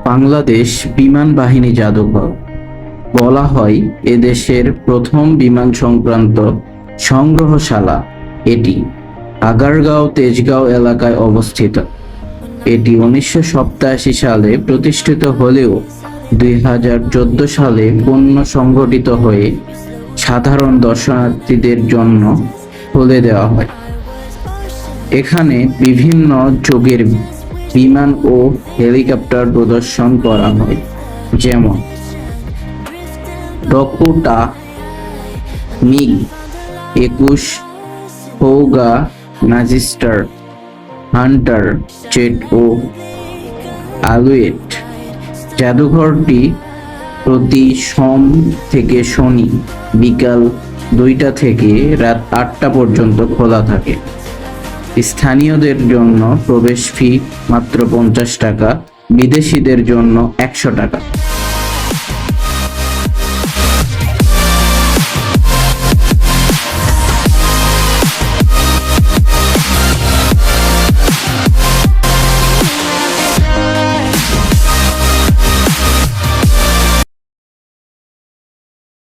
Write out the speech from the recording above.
বাংলাদেশ বিমান বাহিনী জাদুঘর বলা হয় এদেশের প্রথম বিমান সংক্রান্ত সংগ্রহশালা। এটি আগারগাঁও তেজগাঁও এলাকায় অবস্থিত। এটি 1987 সালে প্রতিষ্ঠিত হলেও 2014 সালে পুনঃ সংগঠিত হয়ে সাধারণ দর্শনার্থীদের জন্য খুলে দেওয়া হয়। এখানে বিভিন্ন যুগের বিমান ও হেলিকপ্টার প্রদর্শন করা হয়, যেমন ডকোটা, মিগ-21, ফৌগা, ম্যাজিস্টার, হান্টার জেট ও আলুয়েট। জাদুঘরটি প্রতি সোম থেকে শনি বিকাল 2টা থেকে রাত 8টা পর্যন্ত খোলা থাকে। স্থানীয়দের জন্য প্রবেশ ফি মাত্র 50 টাকা, বিদেশিদের জন্য 100 টাকা।